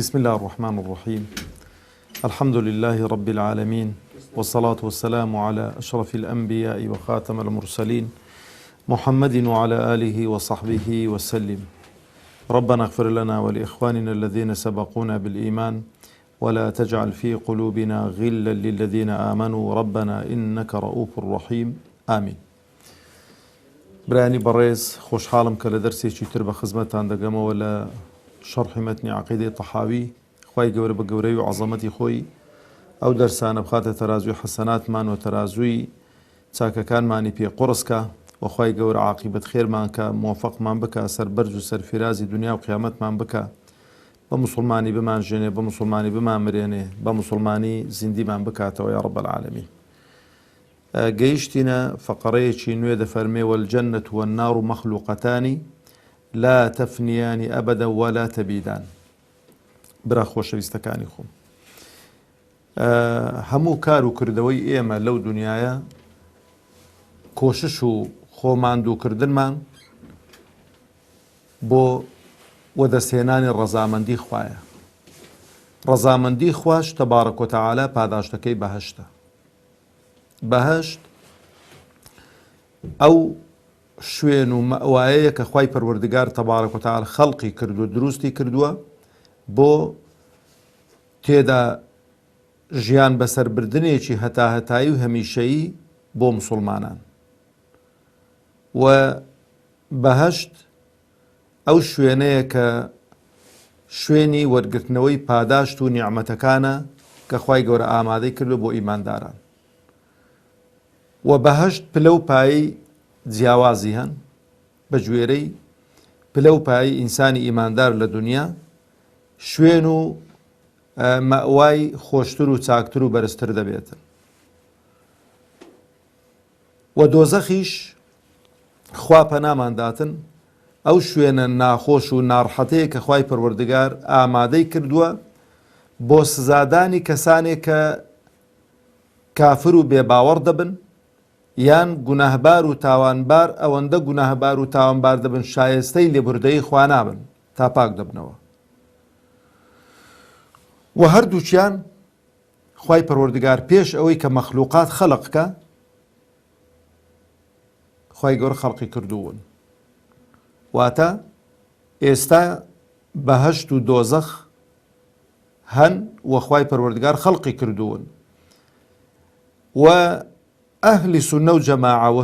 بسم الله الرحمن الرحيم. الحمد لله رب العالمين، والصلاة والسلام على أشرف الأنبياء وخاتم المرسلين محمد وعلى آله وصحبه وسلم. ربنا اغفر لنا ولإخواننا الذين سبقونا بالإيمان ولا تجعل في قلوبنا غلا للذين آمنوا ربنا إنك رؤوف رحيم آمين. براني بريز خوش حالم كلا درسي تر بخزمتان دقم ولا شرح متن عقيدة طحاوي خواهي قوري بقوري وعظمتي خوي أو درسان بخاطة ترازوي حسنات مان وترازوي تاكا كان ماني بي قرسكا وخواهي قوري عاقبة خير مانكا موفق مان بكا سر برج وسر فرازي دنيا وقيامت مان بكا بمسلماني بمان جنة بمسلماني بمان مرينة بمسلماني زندي مان بكاته يا رب العالمين. قيشتنا فقريتي نويد فرمي والجنة والنار مخلوقتان لا تفنيان أبدا ولا تبيدان. برا خوش بيستكاني خوم همو كارو كردوي إيما لو دنيايا كوششو خومان دو كردن من بو ودەستهێنانی ڕەزامەندی خوایە. ڕەزامەندی خوش تەبارەک و تەعالە پاداشتەکەی بەهەشتە. بەهەشت ئەو شوێن و مەوایەیە کە خوای پەروەردگار تەبارەک و تەعالە خەڵقی کردو دروستی کردووە بۆ تێدا ژیان بەسەربردنێکی هەتاهەتایی و هەمیشەیی بۆ موسڵمانان. و بەهەشت ئەو شوێنەیە کە شوێنی وەرگرتنەوەی پاداشت و نیعمەتەکانە کە خوای گەورە ئامادەی کردو بۆ ئیمانداران. و بەهەشت پلە و پایی جیاوازی هەن بە گوێرەی پلە و پایی ئینسانی ئیماندار لە دنیا شوێن و مەوای خۆشتر و چاکتر و بەرزتر دەبێتن. و دۆزەخیش خوا پەنامانداتن ئەو شوێنە ناخۆش و ناڕحەتەیە کە خوای پەروەردگار ئامادەی کردووە بۆ سزادانی کەسانێک کە کافر و بێباوەڕ دەبن یان گوناهبار و تاوانبار ئەوەندە گوناهبار و تاوانبار دەبن شایستەی لێبوردەیی خوا نابن تا پاک دەبنەوە. و هەردووچیان خوای پەروەردگار پێش ئەوەی کە مەخلوقات خەڵقکە خوای گەورە خەڵقی کردوون. واتە ئێستا بەهەشت و دۆزەخ هەن و خوای پەروەردگار خەڵقی کردوون. و ئەهلی سونە و جەماعە و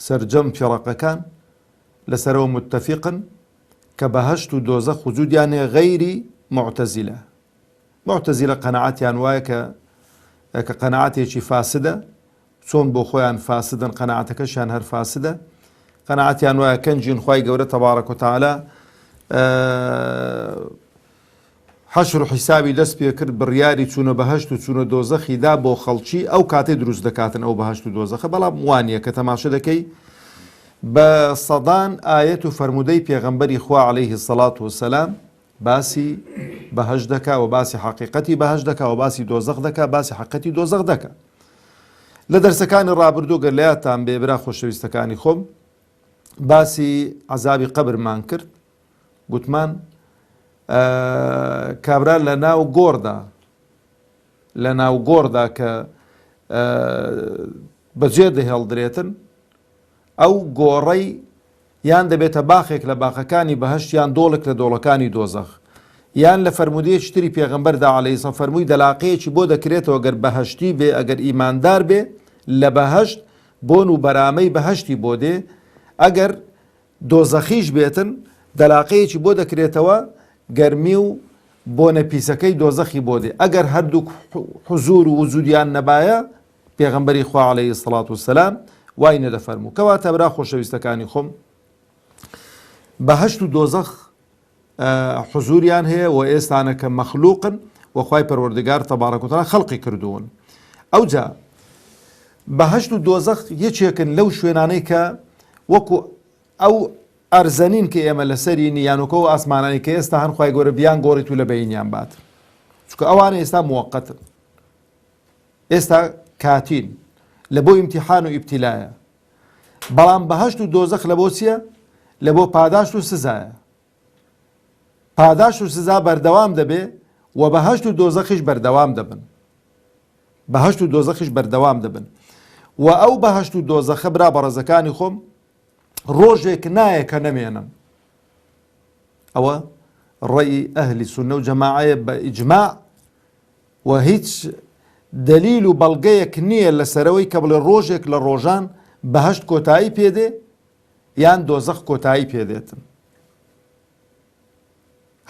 سەرجەم فیڕەقەکان لەسەرەوە متتەفیقن کە بەهەشت و دۆزەخ وجودیانێ غەیری معتەزیلە. معتەزیلە قەنەعەتیان وایە کە قەنەعەتێکی فاسدە، چۆن بۆ خۆیان فاسدن قەنەعەتەکەشیان هەر فاسدە. قەنەعەتیان وایە کەنجین خوای گەورە تەبارەک و تەعالە حەشر و حیسابی دەست پێ کرد بڕیاری چوونە بەهەشت و چوونە دۆزەخی دا بۆ خەڵکی ئەو کاتێ دروست دەکاتن ئەو بەهەشت و دۆزەخە. بەڵام وانییە کە تەماشە دەکەی بە سەدان ئایەت و فەرمودەی پێغەمبەری خوا عەلەیهی السەڵات وەسەلام باسی بەهەشت دەکا و باسی حەقیقەتی بەهەشت دەکا و باسی دۆزەخ دەکا، باسی حەقیقەتی دۆزەخ دەکا. لە دەرسەکانی ڕابردوو گەر لەیادتان بێ برا خۆشەویستەکانی خۆم باسی عەزابی قەبرمان کرد. گوتمان کابرا لە ناو گۆڕدا کە بەجێ دەهێڵدرێتن ئەو گۆڕەی یان دەبێتە باخێک لە باخەکانی بەهەشت یان دۆڵێک لە دۆڵەکانی دۆزەخ، یان لە فەرمودەیەکی تری پێغەمبەردا عەلەیهی سەلام فەرمووی دەلاقەیەکی بۆ دەکرێتەوە ئەگەر بەهەشتی بێ ئەگەر ئیماندار بێ لە بەهەشت بۆن و بەرامەی بەهەشتی بۆ دێ، ئەگەر دۆزەخیش بێتن دەلاقەیەکی بۆ دەکرێتەوە گەرمی و بۆنە پیسەکەی دۆزەخی بۆ دێ. ئەگەر هەردوو حوزور و وجودیان نەبایە پێغەمبەری خوا عەلەیهی السەڵات وەسەلام وای نەدەفەرموو. کەواتە برا خۆشەویستەکانی خۆم بەهەشت و دۆزەخ حوزوریان هەیە و ئێستانە کە مەخلوقن و خوای پەروەردگار تەبارەک و تەعالە خەڵقی کردوون. ئەوجا بەهەشت و دۆزەخ یەکێکن لەو شوێنانەی کە وەکو ئەو ئەرزەنین کە ئێمە لەسەرینی یانوکە و ئاسمانانی کە ئێستا هەن خوای گەورە بیان گۆڕیت و لە بەینیان بات، چونکە ئەوانە ئێستا موەقەتن، ئێستا کاتین لە بۆ ئیمتیحان و ئیبتیلایە. بەڵام بەهەشت و دۆزەخ لە بۆ چییە؟ لە بۆ پاداشت و سزایە. پاداش و سزا بەردەوام دەبێ و بەهەشت و دۆزەخیش بەردەوام دەبن. بەهەشت و دۆزەخیش بەردەوام دەبن و ئەو بەهەشت و دۆزەخە برا بەڕێزەکانی خۆم ڕۆژێک نایە کە نەمێنن. ئەوە ڕێی ئەهلی سونە و جەماعەیە بە ئیجماع و هیچ دلیل و بەڵگەیەک نییە لەسەرەوەی کە بڵێ ڕۆژێک لە ڕۆژان بەهەشت کۆتایی پێدێ یان دۆزەخ کۆتایی پێدێتن.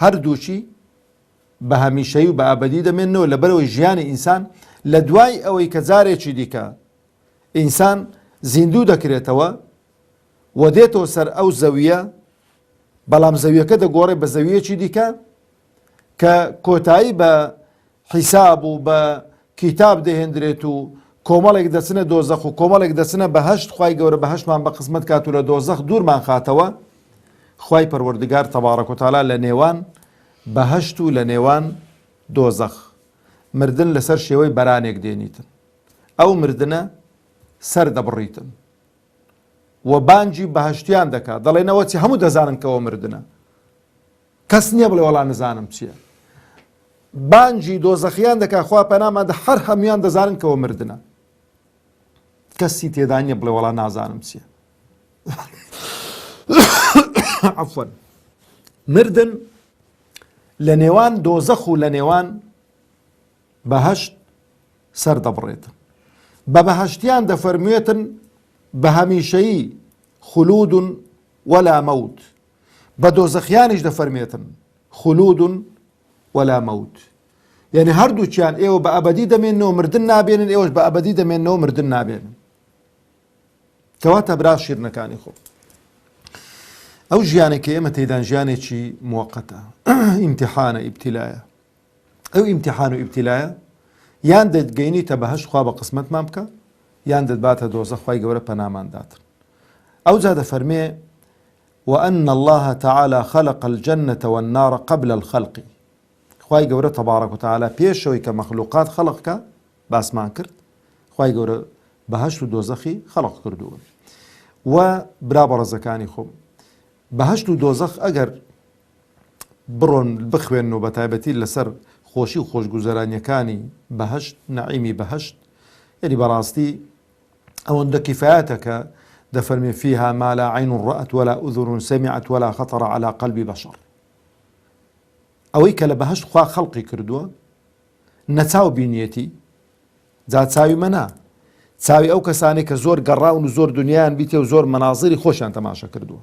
هەردووچی بە هەمیشەیی و بە ئابەدی دەمێنەوە لەبەرەوەی ژیانی ئینسان لە دوای ئەوەی کە جارێکی دیکە ئینسان زیندوو دەکرێتەوە و دێتەوە سەر ئەو زەویە، بەڵام زەویەکە دەگۆڕێ بە زەویەکی دیکە کە کۆتایی بە حیساب و بە کتاب دەهێنرێت و کۆمەڵێک دەچنە دۆزەخ و کۆمەڵێک دەچنە بەهەشت. خوای گەورە بەهەشتمان بە قسمت کات و لە دۆزەخ دوورمان خاتەوە. خوای پەروەردگار تەبارەک و تەعالا لە نێوان بەهەشت و لە نێوان دۆزەخ مردن لەسەر شێوەی بەرانێک دێنیتن. ئەو مردنە سەر دەبڕیتن و بانجی بەهەشتیان دەکات، دەڵێنەوە چی هەموو دەزانن کەەوە مردنە، کەس نییە بڵێ وەڵا نزانم چییە. بانجی دۆزەخیان دەکات، خوا پەنامادە هەر هەمویان دەزانن کەەوە مردنە، کەسی تێدا نییە بڵێ وەڵا نازانم چییە. عەفوەن مردن لە نێوان دۆزەخ و لە نێوان بەهەشت سەر دەبڕێتن. بە بەهەشتیان دەفەرموێتن بە هەمیشەیی خولود ولا مەوت، بە دۆزەخیانیش دەفەرمێتن خولود ولا مەوت، یعنی هەردووچیان ئێوە بە ئەبەدی دەمێنەوە مردن نابێنن، ئێوەش بە ئەبەدی دەمێنەوە مردن نابێنن. کەواتە برا شیرنەکانی خۆ ئەو ژیانێکی ئێمە تێدان ژیانێکی موقەتە، ئیمتیحانە، ئیبتیلایە. ئەو ئیمتیحان و ئیبتیلایە یان دەتگەینیتە بەهەشت، خوا بە قسمەتمان بکە، یان دەتباتە دۆزەخ، خوای گەورە پەنامان داتن. ئەو جا دەفەرمێ وأن الله تعالى خلق الجنة والنار قبل الخلق. خوای گەورە تەبارەک و تەعالا پێشەوەی کە مەخلوقات خەڵقکە باسمان کرد، خوای گەورە بەهەشت و دۆزەخی خەڵق کردووە. و برا بەڕێزەکانی خۆم بەهەشت و دۆزەخ ئەگەر بڕۆن بخوێن و بە تایبەتی لەسەر خۆشی و خۆشگوزەرانیەکانی بەهەشت، نەعیمی بەهەشت، یعنی بەڕاستی ئەوەندە کیفایەتە کە دەفەرمێ فيها ما لا عين رأت ولا أذن سمعت ولا خطر على قلب بشر. ئەوەی کە لە بەهەشت خوا خەڵقی کردووە نەچاو بینیەتی، جا چاوی مەنا، چاوی ئەو کەسانی کە زۆر گەڕاون و زۆر دنیایان بیتێ و زۆر مەناظری خۆشیان تەماشا کردووە،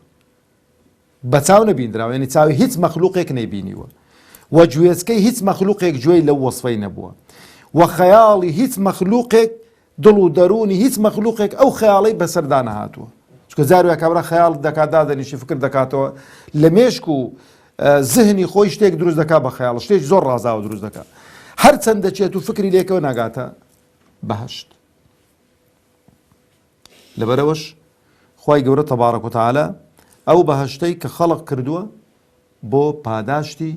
بە چاو نەبیندراوە، یعنی چاوی هیچ مەخلوقێک نەیبینیوە، و گوێچکەی هیچ مەخلوقێک گوێی لەو وەسفەی نەبووە، و خەیاڵی هیچ مەخلوقێک، دڵ و دەرونی هیچ مەخلوقێک ئەو خەیاڵەی بەسەردا نەهاتووە. چکە جاروێک کابرا خەیاڵ دەکات، دادەنیشی فکر دەکاتەوە لە مێشک و زهنی خۆی شتێک دروست دەکات بە خەیاڵ، شتێک زۆر ڕازاوە دروست دەکات، هەر چەند دەچێت و فکری لێکەوە ناگاتە بەهەشت. لەبەرەوەش خوای گەورە تەبارەک و تەعالا ئەو بەهەشتەی کە خەڵق کردووە بۆ پاداشتی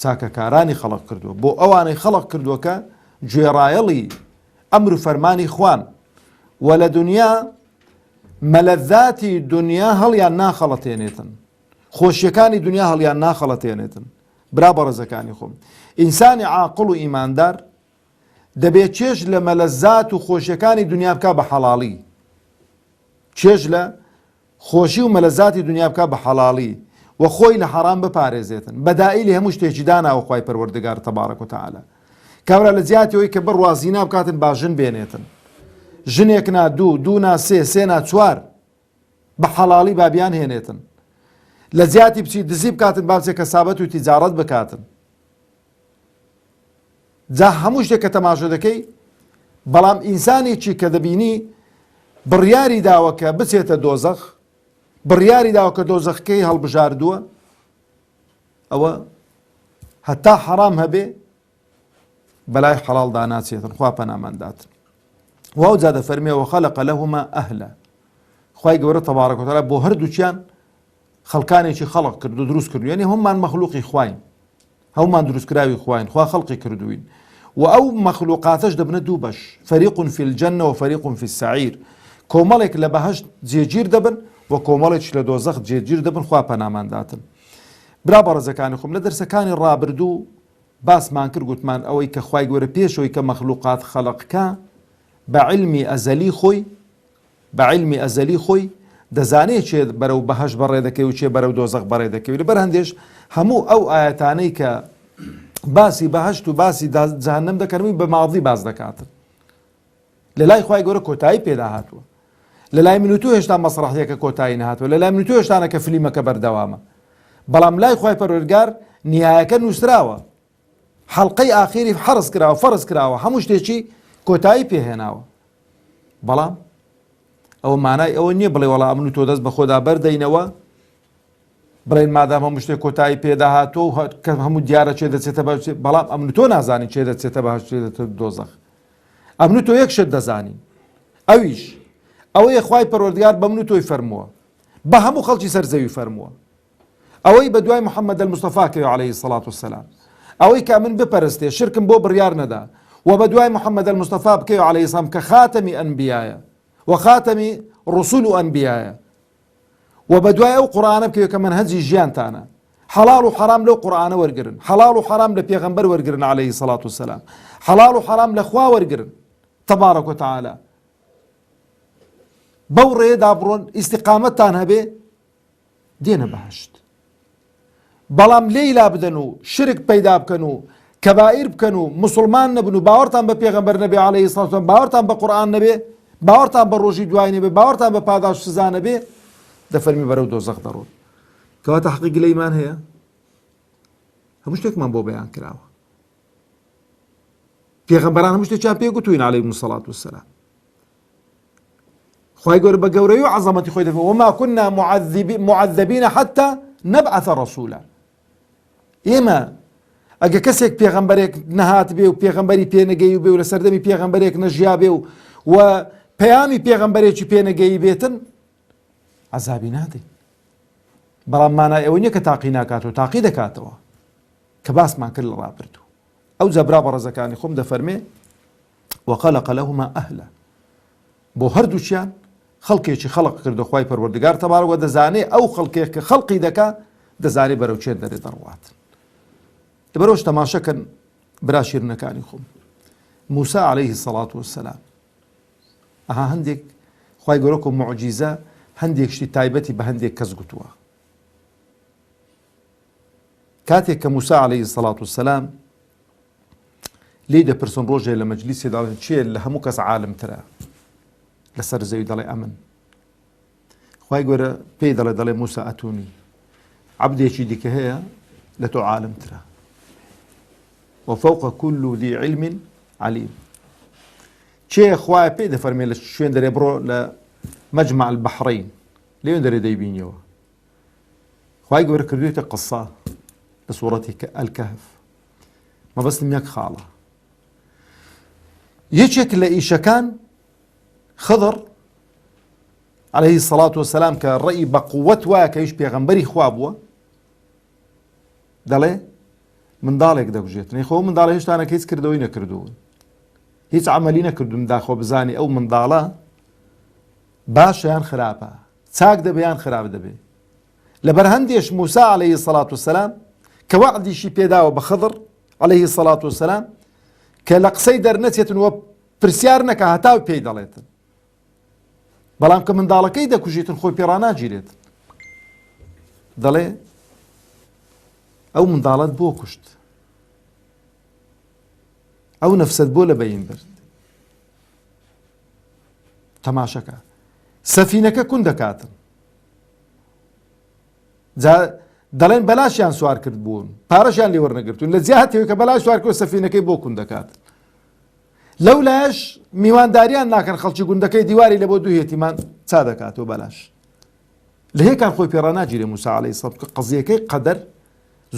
چاکەکارانی خەڵق کردووە، بۆ ئەوانەی خەڵق کردووە کە گوێڕایەڵی ئەمر و فەرمانی خوان و لە دنیا مەلەذاتی دنیا هەڵیان ناخەڵەتێنێتن، خۆشیەکانی دنیا هەڵیان ناخەڵەتێنێتن. برا بەڕێزەکانی خۆم، ئینسانی عاقڵ و ئیماندار دەبێت چێژ لە مەلەزات و خۆشیەکانی دنیا بکە بە حەڵاڵی، چێژ لە خۆشی و مەلەزاتی دنیا بکە بە حەڵاڵی و خۆی لە حەرام بپارێزێتن، بەدائیلی هەموو شتێکی داناوە خوای پەروەردگار تەبارەک و تەعالا. کابرا لە جیاتەوەی کە بڕوا زینا بکاتن با ژن بێنێتن، ژنێک نا دوو نا سێ نا چوار بە حەڵاڵی بابیان هێنێتن، لە جیاتی بچی دزی بکاتن با بچێ کەسابەت و تیجارەت بکاتن. جا هەموو شتێک کە تەماشا دەکەی، بەڵام ئینسانێکی کە دەبینی بڕیاری داوە کە بچێتە دۆزەخ، بڕیاری داوە کە دۆزەخەکەی هەڵبژاردووە، ئەوە هەتا حەرام هەبێ بەلای حەڵاڵدا ناچێتن، خوا پەنامان داتن. واو جا دەفەرمێ وەخەلەقە لەهما ئەهلا. خوای گەورە تەبارەک و تەعالا بۆ هەردووچیان خەڵکانێکی خەڵق کرد و دروست کردو، یعنی هەمومان مەخلوقی خواین، هەمومان دروستکراوی خواین، خوا خەڵقی کردوین، و ئەو مەخلوقاتەش دەبنە دوو بەش، فەریق فی الجەنە و فەریق فی السەعیر. کۆمەڵێک لە بەهەشت جێگیر دەبن و کۆمەڵێک لە دۆزەخ جێگیر دەبن، خوا پەنامان داتن. برا بەڕێزەکانی خۆم لە دەرسەکانی ڕابردوو باسمان کرد گوتمان ئەوەی کە خوای گەورە پێشەوەی کە مەخلوقات خەڵقکە بە علمی ئەزەلی خۆی دەزانێت چێ بەرەو بەهەشت بەڕێ دەکەی و چێ بەرەو دۆزەخ بەڕێ دەکەوی. لەبەر هەندێش هەموو ئەو ئاەتانەی کە باسی بەهەشت و باسی جەهەنەم دەکەنەوەی بە ماضی باز دەکاتن. لە لای خوای گەورە کۆتایی پێدا هاتووە، لە لای من و تۆ هێشتا مەسرەحیەکە کۆتایی نەهاتووە، لە لای من و تۆ هێشتانەکە فلیمەکە بەردەوامە، بەڵام لای خوای پەروەردگار نیهایەکە نووسراوە، حەڵقەی ئاخیری حەرز کراوە، فەرز کراوە، هەموو شتێکی کۆتایی پێهێناوە. بەڵام ئەوە مانای ئەوە نییە بڵێ وەڵام من و تۆ دەست بە خۆدا بەردەینەوە بڵێن مادام هەموو شتێک کۆتایی پێداهاتۆ کە هەموو دیارە چێ دەچێتە بەهەشت، بەڵام ئەمن و تۆ نازانین چێ دەچێتە بەهەشت چێ دەچێتە دۆزەخ. ئەمن و تۆ یەک شت دەزانین، ئەویش ئەوەیە خوای پەروەردگار بە من و تۆی فەرمووە، بە هەموو خەڵکی سەرزەوی فەرمووە، ئەوەی بە دوای محەممەد المستەفا کەوێ عەلەیهی سەڵات وسەلام، ئەوەی کە من بپەرستێ شرکم بۆ بڕیار نەدا و بە دوای محەممەد المستەفا بکەوێ عەلەیهی سەلام کە خاتەمی ئەنبیایە و خاتەمی ڕوسول و ئەنبیایە و بە دوای ئەو قورئانە بکەوێ کە منهەجی ژیانتانە، حەڵاڵ و حەرام لەو قورئانە وەرگرن، حەڵاڵ و حەرام لە پێغەمبەر وەرگرن عەلەیهی سەڵات وسەلام، حەڵاڵ و حەرام لە خوا وەرگرن تەبارەک وتەعالە، بەو ڕێدا بڕۆن ئیستیقامەتتان هەبێ دێنە بەهەشت. بەڵام لێیلا بدەن و شرک پەیدا بکەن و کەبائیر بکەن و موسڵمان نەبن و باوەڕتان بە پێغەمبەر نەبێ عەلەیهی سەڵات وسەلام، باوەڕتان بە قورئان نەبێ، باوەڕتان بە ڕۆژی دوای نەبێ، باوەڕتان بە پاداش و سزا نەبێ، دەفەرمی بەرەو دۆزەخ دەڕۆن. کەواتە حەقی گلەیمان هەیە، هەموو شتێکمان بۆ بەیان کراوە، پێغەمبەران هەموو شتێکیان پێ گوتوین عەلەیهیمو سەڵات وسەلام. خوای گەورە بە گەورەی و عەزەمەتی خۆی دەفەرمێ وما كنا معذبین حتى نبعث رسولا. ئێمە ئەگە کەسێک پێغەمبەرێک نەهات بێ و پێغەمبەری پێنەگەی بێ و لە سەردەمی پێغەمبەرێک نەژیا بێ و پەیامی پێغەمبەرێکی پێنەگەی بێتن عەزابی نادەین. بەڵام مانای ئەوە نییە کە تاقی ناکاتەوە، تاقی دەکاتەوە کە باسمان کرد لە ڕابردوو. ئەو جەبرا بەڕێزەکانی خۆم دەفەرمێ وخەلق لەهما ئەهلا، بۆ هەردووچیان خەڵکێکی خەڵق کردە خوای پەروەردگار تەبارەک و دەزانێ ئەو خەڵکێک کە خەڵقی دەکا دەزانێ بەرەو چێ دەرێ دەڕوات. لەبەرەوەش تەماشەکەن برا شیرنەکانی خۆم، موسا عەلەیهی سەڵات وسەلام ئەها هەندێک خوای گەورە و موعجیزە هەندێک شتی تایبەتی بە هەندێک کەس گوتووە. کاتێک کە موسا عەلەیهی سەڵات وسەلام لێی دەپرسن ڕۆژێ لە مەجلیسی داڵێن چێ لە هەموو کەس عالمترە لەسەر زەوی، دەڵێ ئەمن. خوای گەورە پێی دەڵێ موسا ئەتونی عەبدێکی دیکە هەیە لە تۆ عالمترە وفوق كل ذي علم عليم. چێ خوای پێی دەفەرمێ لە شوێن دەرێ بڕۆ لە مەجمع البەحڕین لێوێن دەرێ دەیبینیەوە. خوای گەورە کردوێتە قسە لە سوورەتی ئەلکەهف، مەبەستم یەک خاڵە. یەکێک لە ئیشەکان خضر عەلەیهی سەڵات وسەلام کە ڕەئی بە قووەت وایە کە هیچ پێغەمبەری خوا بووە، دەڵێ منداڵێک دەکوژێتن. خۆ منداڵە هێشتانەکە هیچ کردەوەی نەکردوون، هیچ عەمەلی نەکردوون داخۆ بزانی ئەو منداڵە باشە یان خراپە، چاک دەبێ یان خراپ دەبێ. لەبەر هەندێش موسا عەلەیهی سەڵات وسەلام کە وەعدیشی پێداوە بە خضر عەلەیهی سەڵات وسەلام کە لە قسەی دەرنەچێتن وە پرسیار نەکە هەتاو پێی دەڵێتن، بەڵام کە منداڵەکەی دەکوژێتن خۆی پێڕاناگیرێتن، دەڵێ ئەو منداڵت بۆ کوشت، ئەو نەفسەت بۆ لە بەین برد. تەماشەکە سەفینەکە کون دەکاتن، دەڵێن بەلاشیان سوار کرد بوون، پارەشیان لێ وەرنەگرتوون، لە جیهاتێک کە بەلاش سوار کرد سەفینەکەی بۆ کون دەکاتن. لەو لایەش میوانداریان ناکەن، خەڵکی گوندەکەی دیواری لە بۆ دوو هێتیمان چا دەکاتەوە بەلاش. لە هێکان خۆی پێڕاناگیرێ موسا عەلەیهی سەڵام کە قەزیەکەی قەدەر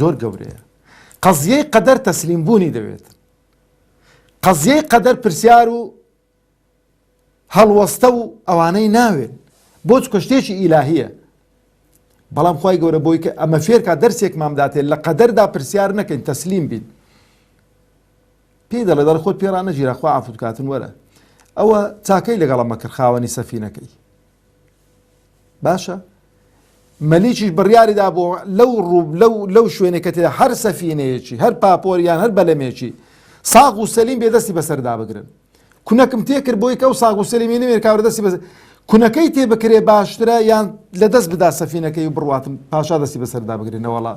زۆر گەورەیە. قەزیەی قەدەر تەسلیم بوونی دەوێت، قەزیەی قەدەر پرسیار و هەڵوەستە و ئەوانەی ناوێن، بۆ چکە شتێکی ئیلاهیە. بەڵام خوای گەورە بۆی کە ئەمە فێرکە دەرسێکمان بداتێت لە قەدەردا پرسیار نەکەین، تەسلیم بین. پێی دەڵێ دەڵێ خۆت پێڕانەگیرە، خوا عەفوت کاتن وەرە، ئەوە چاکەی لەگەڵ ئەمە کرد خاوەنی سەفینەکەی. باشە مەلیکیش بڕیاریدا بۆ لەو شوێنێکە تێدا هەر سەفینەیەکی هەر پاپۆریان هەر بەلەمێکی ساغ و سەلیم بێدەستی بەسەردا بگرن. کونەکەم تێکرد بۆی کە و ساغ و سەلیمی نەوێت کاوە دەستی بەسەر کونەکەی تێ بکرێ باشترە یان لە دەست بدا سەفینەکەی و بڕواتم پاشا دەستی بەسەردا بگرێنەوە وەڵا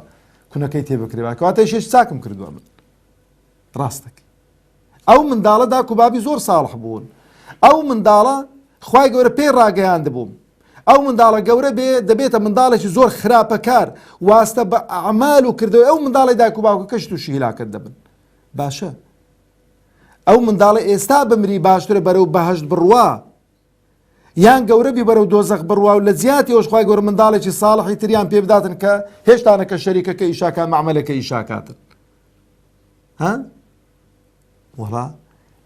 کونەکەی تێ بکرێ کەواتە شێش چاکم کردووە من ڕاستەکە. ئەو منداڵە داک و بابی زۆر ساڵح بوون. ئەو منداڵە خوای گەورە پێی ڕاگەیاند بووم. ئەو منداڵە گەورە بێ دەبێتە منداڵێکی زۆر خراپەکار واستە بە ئەعمال و کردەوە ئەو منداڵی داک و باوکە کەش تووشی هیلاکت دەبن. باشە ئەو منداڵە ئێستا بمری باشترە بەرەو بەهەشت بڕوا یان گەورە بی بەرەو دۆزەخ بڕوا و لە جیاتی ئەوش خوای گەورە منداڵێکی ساڵحی تریان پێ بداتن کە هێشتانەکە شەریکەکە ئیشاکە مەعمەلەکە ئیشاکاتن. ها وەڵا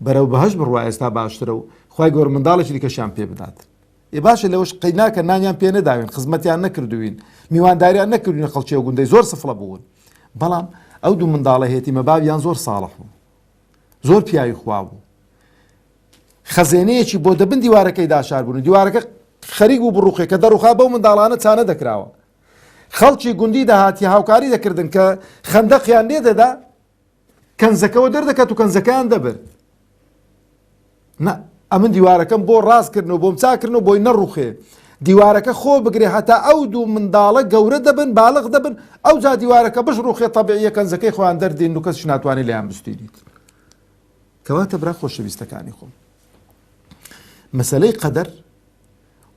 بەرەو بەهەشت بڕوا ئێستا باشترە و خوای گەورە منداڵێکی دیکەشیان پێ بداتن. باشە لەوەش قەیناکە نانیان پێ نەداوین خزمەتیان نەکردوین میوانداریان نەکردوین خەڵکی و گوندەی زۆر سفڵە بوون. بەڵام ئەو دوو منداڵە هێتیمە بابیان زۆر ساڵح بوو زۆر پیاوی خوا بوو. خەزێنەیەکی بۆ دەبن دیوارەکەی داشار بوون دیوارەکە خەریک و بڕوخێ کە دەڕوخا بەو منداڵانە چانە دەکراوە. خەڵکی گوندی داهاتی هاوکاری دەکردن کە خەندەقیان لێ دەدا کەنزەکەەوە دەردەکەت و کەنزەکەیان دەبر. ئەمن دیوارەکەم بۆ ڕاستکردن و بۆم چاکردن و بۆی نەڕوخێ دیوارەکە خۆ بگرێ هەتا ئەو دوو منداڵە گەورە دەبن باڵغ دەبن ئەو جا دیوارەکە بش ڕوخێ تەبیعیە کەنزەکەی خۆیان دەردێن و کەس ناتوانێت لێیان بستێنیت. کەواتە برا خۆشەویستەکانی خۆم مەسەلەی قەدەر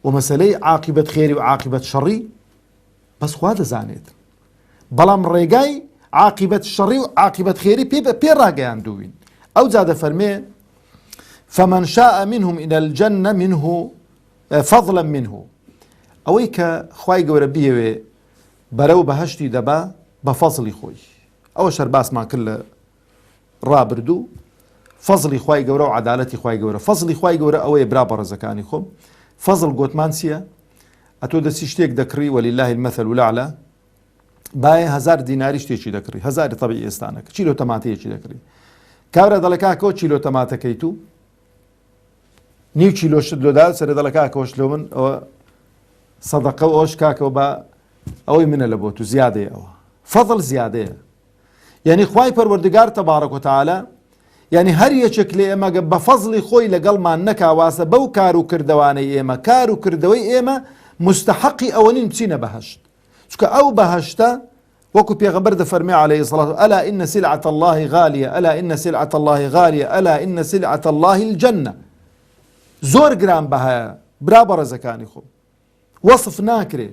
و مەسەلەی عاقبەت خێری و عاقبەت شەڕی بەس خوا دەزانێت. بەڵام ڕێگای عاقبەت شەڕی و عاقبەت خێری پێ ڕاگەیاندووین. ئەو جا دەفەرمێ فمن شاء منهم إلى الجنة منه فضلا منه ئەوەی کە خوای گەورە بیەوێ بەرەو بەهەشتی دەبا بە فەزڵی خۆی. ئەوە شەر باسمان کرد لە ڕابردوو فەزڵی خوای گەورە و عەدالەتی خوای گەورە. فەزڵی خوای گەورە ئەوەیە برا بەڕێزەکانی خۆم فەزڵ گوتمان چییە؟ ئەتۆ دەستی شتێک دەکڕی وەلیلله المەثل الأعلى باە 1000 دیناری شتێکی دەکڕی 1000 تەبیعی ئێستانەکە چیلۆ تەماتەیەکی دەکڕی کابرا دەڵێ کاکەوە چیلۆ تەماتەکەیت و نیو چیلۆ شت لۆدا سەرێ دەڵێ کاکەوەش لۆ من ئەوە سەدەقە و ئەوش کاکەوە بە ئەوەی منە لە بۆ تو زیادەیە. ئەوە فەضڵ زیادەیە. یعنی خوای پەروەردگار تەبارەک و تەعالە یعنی هەر یەکێک لێ ئێمە بە فەزڵی خۆی لەگەڵمان نەکاواسە بەو کار و کردەوانەی ئێمە کار و کردەوەی ئێمە مستحقی ئەوە نین بچینە بەهەشت. چونکە ئەو بەهەشتە وەکو پێغەمبەر دەفەرمێ عەلەیهی سەڵات ئەلا ئین سلعة الله غالیە ئەلا ئین سلعة الله غالیە ئەلا ئین سلعة الله الجنة. زۆر گران بەهایە برا بەڕێزەکانی خۆم وەصف ناکرێ.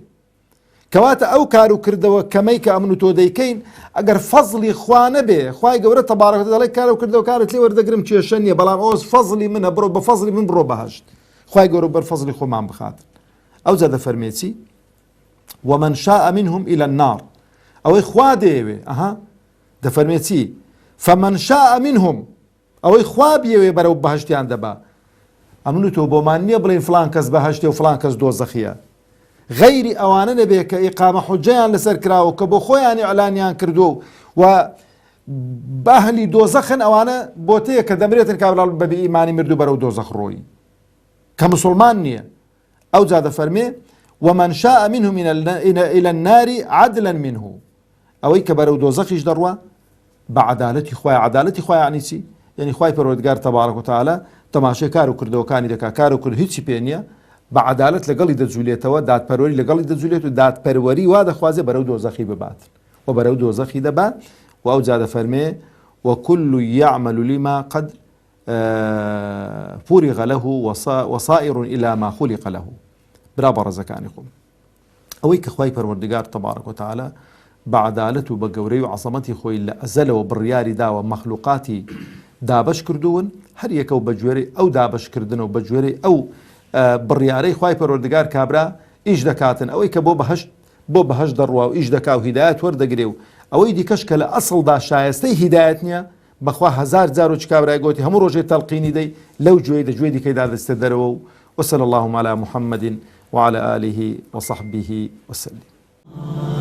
کەواتە ئەو کار و کردەوە کەمەی کە ئەمن و تۆ دەیکەین ئەگەر فەزڵی خوا نەبێ خوای گەورە تەبارەک و تەعالە دەڵێ کار و کردەوە کارت لێ وەردەگرم کێشە نییە بەڵام ئەوەس فەزڵی منە بڕۆ بە فەزڵی من بڕۆ بەهەشت خوای گەورە بەر فەزڵی خۆمان بخاتن. ئەو جا دەفەرمێ چی؟ ومن شاء منهم إلى النار ئەوەی خوا دەیەوێ دەفەرمێ چی؟ فمن شاء منهم ئەوەی خوا بیەوێ بەرەو بەهەشتیان دەبا. ئەمن و تۆ بۆمان نییە بڵێن فلان کەس بەهەشتێ و فلان کەس دۆزەخیە. غەیری ئەوانە نەبێ کە ئیقامە حوجەیان لەسەر کراوە کە بۆ خۆیان ئیعلانیان کردو و بەهلی دۆزەخن ئەوانە بۆتەیە کە دەمرێتن کابراڵ بەبێ ئیمانی مردو بەرەو دۆزەخ ڕۆی کە مسلمان نییە. ئەو جا دەفەرمێ ومن شاء منهم إلى النار عدلا منه ئەوەی کە بەرەو دۆزەخیش دەڕوا بە عەدالەتی خوای. عەدالەتی خوای یعنی چی؟ یعنی خوای پەروەردگار تەبارەک و تەعالە تەماشای کار و کردەوەکانی دەکا کار و کرد هیچی پێ نییە بە عەدالەت لەگەڵی دەجوولێتەوە دادپەروەری لەگەڵی دەجوولێت و دادپەروەری وا دەخوازێ بەرەو دۆزەخی ببات و بەرەو دۆزەخی دەبا. و ئەو جا دەفەرمێ وكل يعمل لما قد فرغ له وصائر إلى ما خلق له. برا بەڕێزەکانی خۆم ئەوەی کە خوای پەروەردگار تەبارەک و تەعالە بە عەدالەت و بە گەورەی و عەزەمەتی خۆی لە ئەزەلەوە بڕیاری داوە مەخلوقاتی دابەش کردوون هەر یەکە و بە گوێرەی ئەو دابەشکردن و بە گوێرەی ئەو بڕیارەی خوای پەروەردگار کابرا ئیش دەکاتن. ئەوەی کە بۆ بەهەشت دەڕوا و ئیش دەکا و هیدایەت وەردەگرێ و ئەوەی دیکەش کە لە ئەسڵدا شایستەی هیدایەت نییە بەخوا 1000 جار و چ کابرای گوتی هەموو ڕۆژێ تەڵقینی دەی لەو گوێی دەگوێ دیکەیدا دەستێ دەرەوە و وصلى اللهم على محمد وعلى آله وصحبه وسلم.